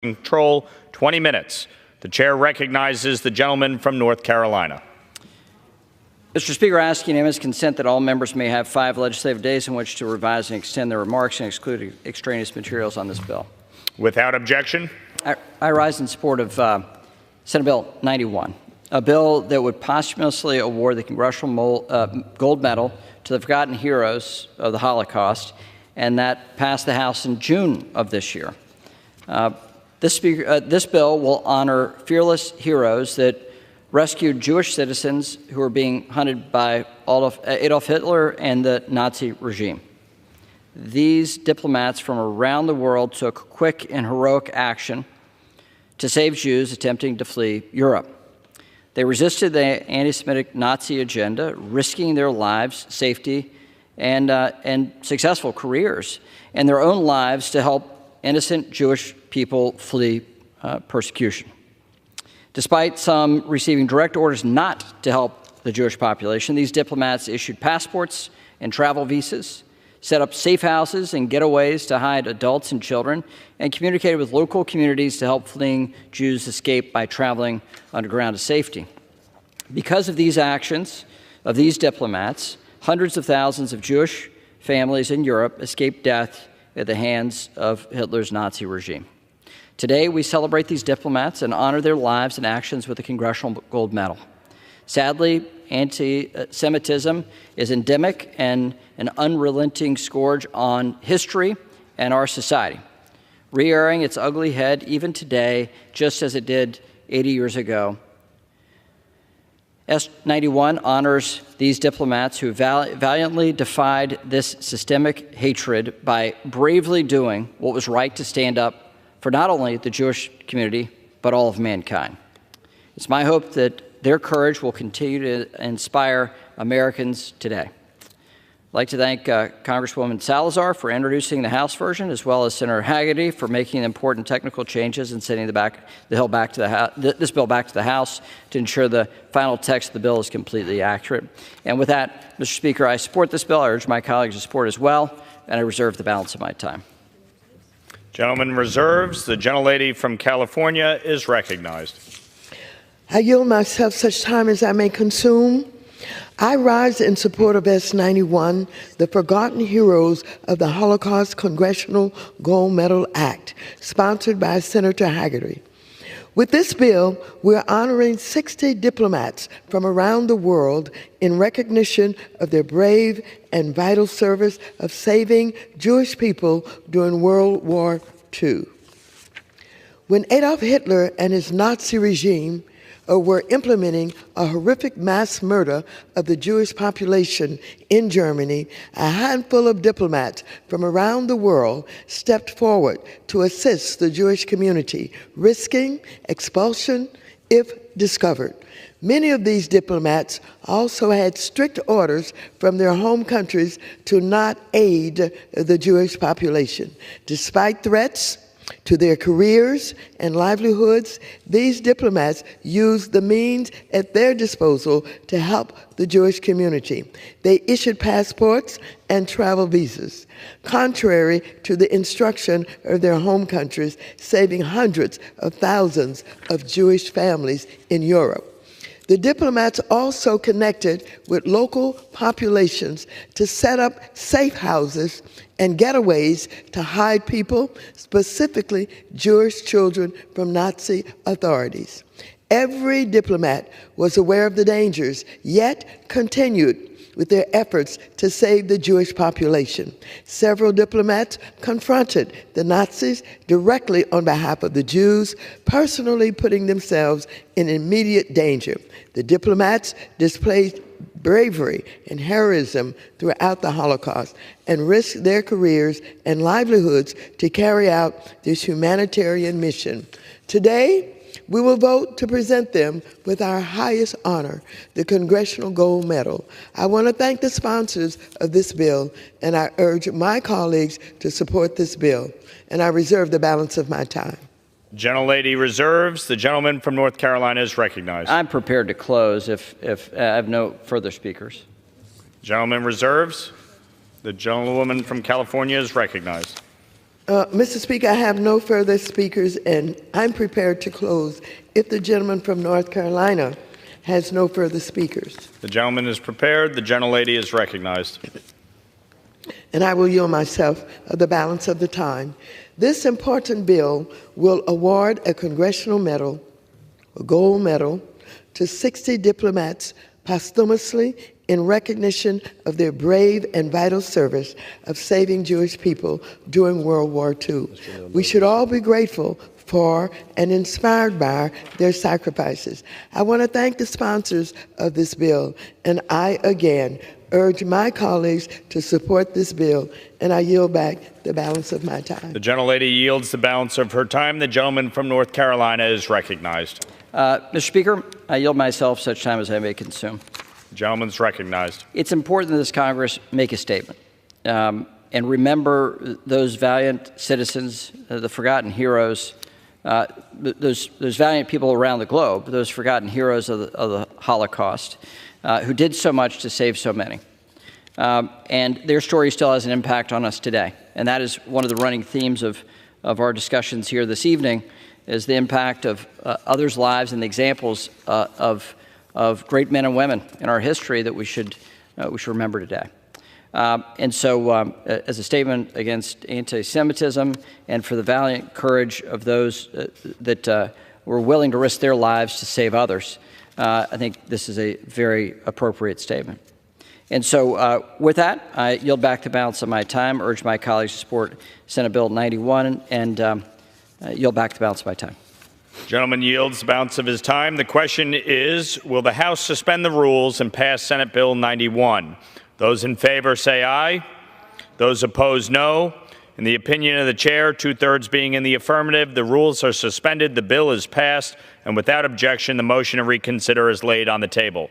control 20 minutes. The chair recognizes the gentleman from North Carolina. Mr. Speaker, I ask unanimous consent that all members may have 5 legislative days in which to revise and extend their remarks and exclude extraneous materials on this bill. Without objection. I rise in support of Senate Bill 91, a bill that would posthumously award the Congressional Gold Medal to the forgotten heroes of the Holocaust, and that passed the House in June of this year. This bill will honor fearless heroes that rescued Jewish citizens who were being hunted by Adolf Hitler and the Nazi regime. These diplomats from around the world took quick and heroic action to save Jews attempting to flee Europe. They resisted the anti-Semitic Nazi agenda, risking their lives, safety, and successful careers, and their own lives to help innocent Jewish people flee persecution. Despite some receiving direct orders not to help the Jewish population, these diplomats issued passports and travel visas, set up safe houses and getaways to hide adults and children, and communicated with local communities to help fleeing Jews escape by traveling underground to safety. Because of these actions of these diplomats, hundreds of thousands of Jewish families in Europe escaped death at the hands of Hitler's Nazi regime. Today, we celebrate these diplomats and honor their lives and actions with the Congressional Gold Medal. Sadly, anti-Semitism is endemic and an unrelenting scourge on history and our society, rearing its ugly head even today, just as it did 80 years ago. S-91 honors these diplomats who valiantly defied this systemic hatred by bravely doing what was right to stand up for not only the Jewish community, but all of mankind. It's my hope that their courage will continue to inspire Americans today. I'd like to thank Congresswoman Salazar for introducing the House version, as well as Senator Hagerty for making important technical changes and sending this bill back to the House to ensure the final text of the bill is completely accurate. And with that, Mr. Speaker, I support this bill. I urge my colleagues to support as well, and I reserve the balance of my time. Gentleman reserves. The gentlelady from California is recognized. I yield myself such time as I may consume. I rise in support of S-91, the Forgotten Heroes of the Holocaust Congressional Gold Medal Act, sponsored by Senator Hagerty. With this bill, we're honoring 60 diplomats from around the world in recognition of their brave and vital service of saving Jewish people during World War II. When Adolf Hitler and his Nazi regime were implementing a horrific mass murder of the Jewish population in Germany, a handful of diplomats from around the world stepped forward to assist the Jewish community, risking expulsion if discovered. Many of these diplomats also had strict orders from their home countries to not aid the Jewish population. Despite threats to their careers and livelihoods, these diplomats used the means at their disposal to help the Jewish community. They issued passports and travel visas, contrary to the instruction of their home countries, saving hundreds of thousands of Jewish families in Europe. The diplomats also connected with local populations to set up safe houses and getaways to hide people, specifically Jewish children, from Nazi authorities. Every diplomat was aware of the dangers, yet continued with their efforts to save the Jewish population. Several diplomats confronted the Nazis directly on behalf of the Jews, personally putting themselves in immediate danger. The diplomats displayed bravery and heroism throughout the Holocaust and risked their careers and livelihoods to carry out this humanitarian mission. Today, we will vote to present them with our highest honor, the Congressional Gold Medal. I want to thank the sponsors of this bill, and I urge my colleagues to support this bill, and I reserve the balance of my time. Gentlelady reserves. The gentleman from North Carolina is recognized. I'm prepared to close if I have no further speakers. Gentleman reserves. The gentlewoman from California is recognized. Mr. Speaker, I have no further speakers, and I'm prepared to close if the gentleman from North Carolina has no further speakers. The gentleman is prepared. The gentlelady is recognized. And I will yield myself the balance of the time. This important bill will award a Congressional Medal, a Gold Medal, to 60 diplomats posthumously in recognition of their brave and vital service of saving Jewish people during World War II. We should all be grateful for and inspired by their sacrifices. I want to thank the sponsors of this bill, and I again urge my colleagues to support this bill, and I yield back the balance of my time. The gentlelady yields the balance of her time. The gentleman from North Carolina is recognized. Mr. Speaker, I yield myself such time as I may consume. The gentleman is recognized. It's important that this Congress make a statement and remember those valiant citizens, the forgotten heroes, those valiant people around the globe, those forgotten heroes of the Holocaust, who did so much to save so many. And their story still has an impact on us today. And that is one of the running themes of our discussions here this evening, is the impact of others' lives and the examples of great men and women in our history that we should remember today. And so as a statement against anti-Semitism and for the valiant courage of those that were willing to risk their lives to save others, I think this is a very appropriate statement. And so with that, I yield back the balance of my time, urge my colleagues to support Senate Bill 91, and yield back the balance of my time. Gentleman yields the balance of his time. The question is, will the House suspend the rules and pass Senate Bill 91? Those in favor say aye. Those opposed, no. In the opinion of the chair, 2/3 being in the affirmative, the rules are suspended, the bill is passed, and without objection, the motion to reconsider is laid on the table.